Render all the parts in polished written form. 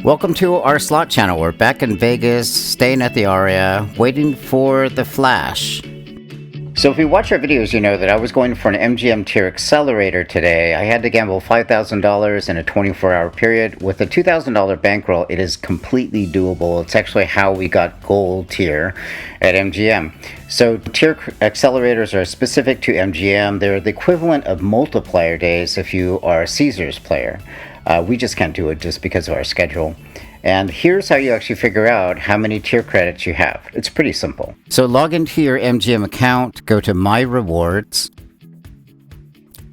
Welcome to our slot channel. We're back in Vegas, staying at the Aria, waiting for the flash. So if you watch our videos, you know that I was going for an MGM Tier Accelerator today. I had to gamble $5,000 in a 24-hour period. With a $2,000 bankroll, it is completely doable. It's actually how we got gold tier at MGM. So tier accelerators are specific to MGM. They're the equivalent of multiplier days if you are a Caesars player. We just can't do it just because of our schedule. And here's how you actually figure out how many tier credits you have. It's pretty simple. So log into your MGM account, go to My Rewards,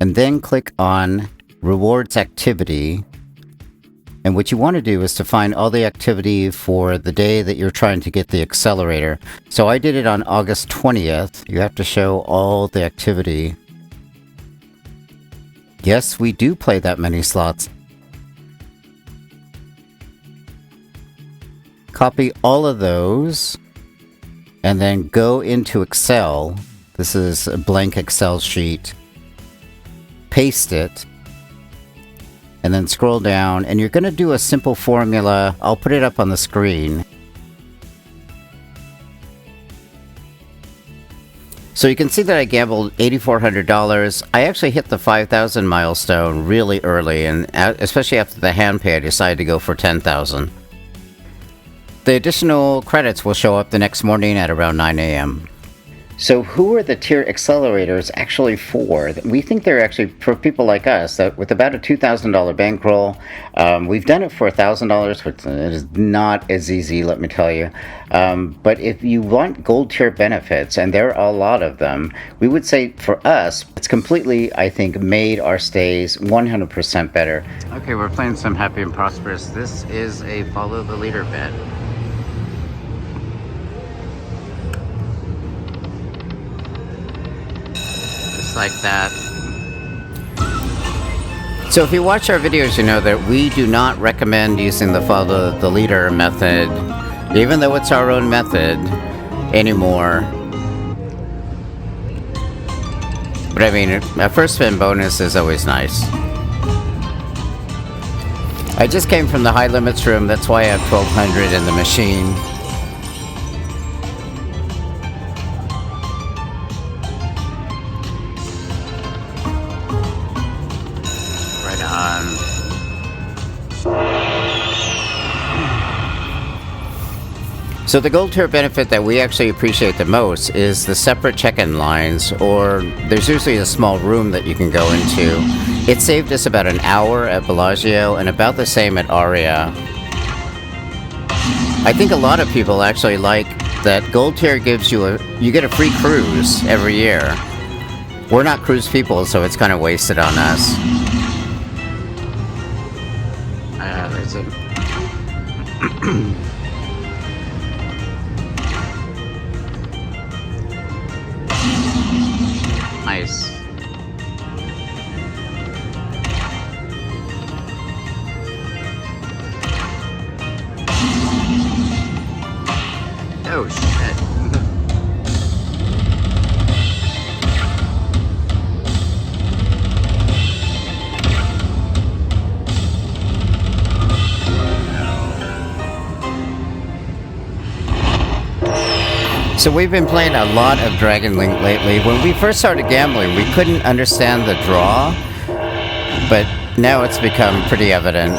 and then click on Rewards Activity. And what you want to do is to find all the activity for the day that you're trying to get the accelerator. So I did it on August 20th. You have to show all the activity. Yes, we do play that many slots. Copy all of those and then go into Excel. This is a blank Excel sheet. Paste it and then scroll down, and you're going to do a simple formula. I'll put it up on the screen. So you can see that I gambled $8,400. I actually hit the 5,000 milestone really early, and especially after the hand pay, I decided to go for 10,000. The additional credits will show up the next morning at around 9 a.m. So who are the tier accelerators actually for? We think they're actually for people like us that with about a $2,000 bankroll. We've done it for $1,000, which is not as easy, let me tell you. But if you want gold tier benefits, and there are a lot of them, we would say for us, it's completely, I think, made our stays 100% better. Okay, we're playing some Happy and Prosperous. This is a follow the leader bet. Like that. So if you watch our videos, you know that we do not recommend using the follow the leader method, even though it's our own method anymore. But I mean, a first spin bonus is always nice. I just came from the high limits room, that's why I have 1200 in the machine. So the gold tier benefit that we actually appreciate the most is the separate check-in lines, or there's usually a small room that you can go into. It saved us about an hour at Bellagio and about the same at Aria. I think a lot of people actually like that gold tier gives you you get a free cruise every year. We're not cruise people, so it's kind of wasted on us. There's a nice. Oh shit. So we've been playing a lot of Dragon Link lately. When we first started gambling, we couldn't understand the draw, but now it's become pretty evident.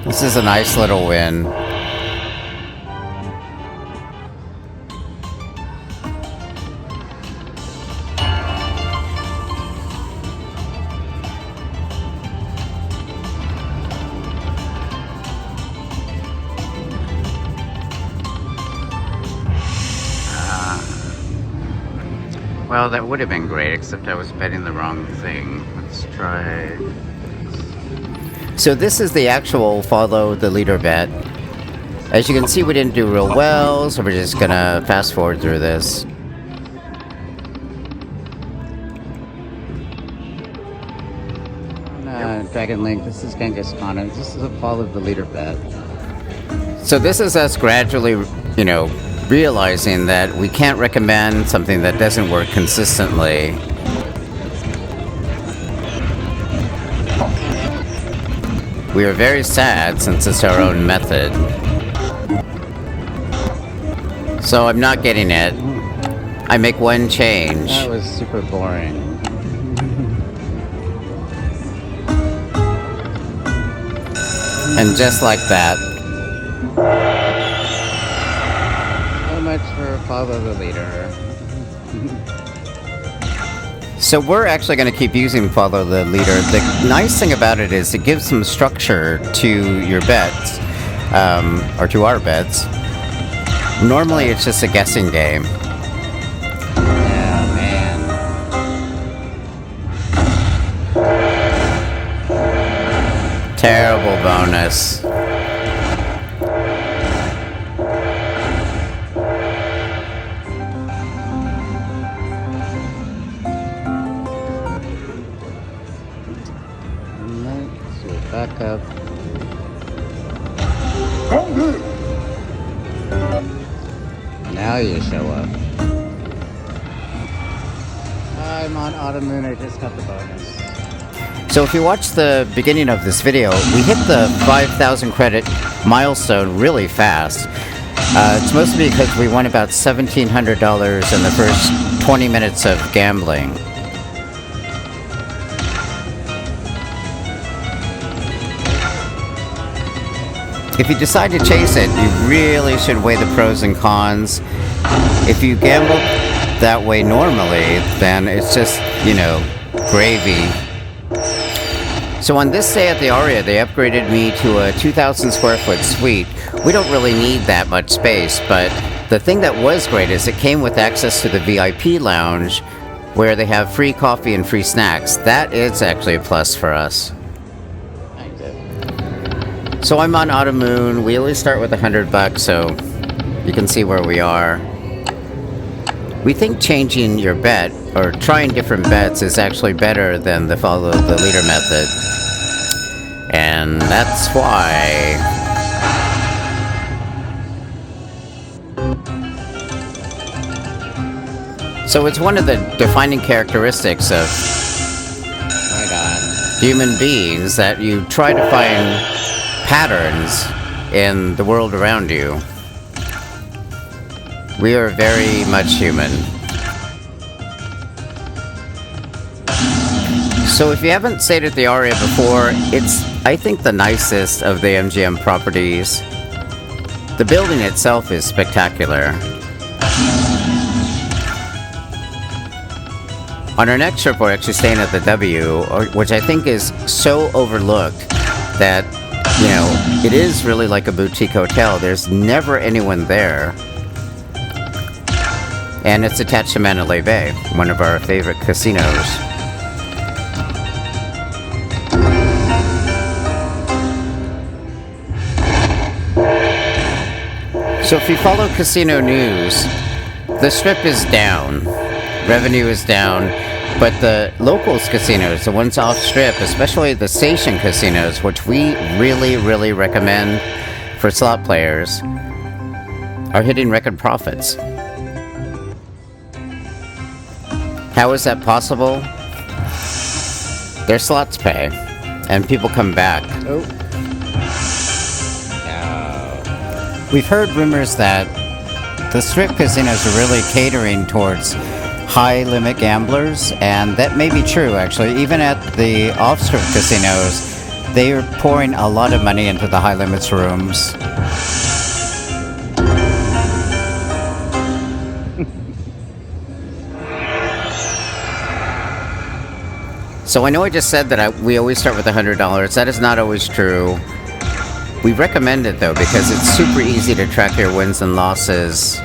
This is a nice little win. Well, that would have been great, except I was betting the wrong thing. Let's try. So this is the actual follow the leader bet. As you can see, we didn't do real well, so we're just gonna fast forward through this. Dragon Link, this is Genghis Khan, and this is a follow the leader bet. So this is us gradually, realizing that we can't recommend something that doesn't work consistently. We are very sad since it's our own method. So I'm not getting it. I make one change. That was super boring. And just like that. So much for follow the leader. So we're actually going to keep using follow the leader. The nice thing about it is it gives some structure to your bets, or to our bets. Normally it's just a guessing game. Yeah, man. Terrible bonus. Back up. Now you show up. I'm on Autumn Moon, I just got the bonus. So if you watch the beginning of this video, we hit the 5,000 credit milestone really fast. It's mostly because we won about $1,700 in the first 20 minutes of gambling. If you decide to chase it, you really should weigh the pros and cons. If you gamble that way normally, then it's just, you know, gravy. So on this day at the Aria, they upgraded me to a 2,000 square foot suite. We don't really need that much space, but the thing that was great is it came with access to the VIP lounge, where they have free coffee and free snacks. That is actually a plus for us. So I'm on Autumn Moon. We always start with $100, so you can see where we are. We think changing your bet, or trying different bets, is actually better than the follow the leader method. And that's why. So it's one of the defining characteristics of human beings that you try to find patterns in the world around you. We are very much human. So if you haven't stayed at the Aria before, it's, I think, the nicest of the MGM properties. The building itself is spectacular. On our next trip, we're actually staying at the W, which I think is so overlooked that, you know, it is really like a boutique hotel. There's never anyone there. And it's attached to Mandalay Bay, one of our favorite casinos. So if you follow casino news, the Strip is down. Revenue is down. But the locals casinos, the ones off Strip, especially the station casinos, which we really, really recommend for slot players, are hitting record profits. How is that possible? Their slots pay, and people come back. Oh. No. We've heard rumors that the Strip casinos are really catering towards high-limit gamblers, and that may be true, actually. Even at the off-strip casinos, they are pouring a lot of money into the high-limits rooms. So I know I just said that we always start with $100. That is not always true. We recommend it, though, because it's super easy to track your wins and losses.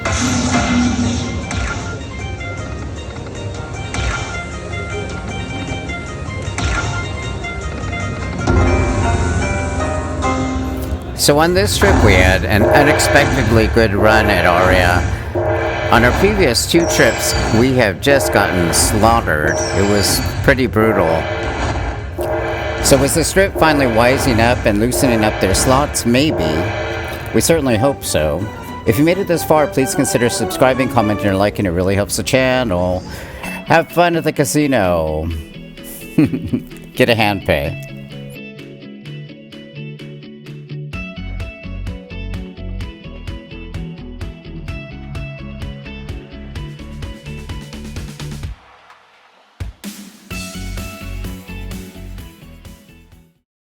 So on this trip we had an unexpectedly good run at Aria. On our previous 2 trips, we have just gotten slaughtered. It was pretty brutal. So was the Strip finally wising up and loosening up their slots? Maybe. We certainly hope so. If you made it this far, please consider subscribing, commenting, or liking. It really helps the channel. Have fun at the casino. Get a hand pay.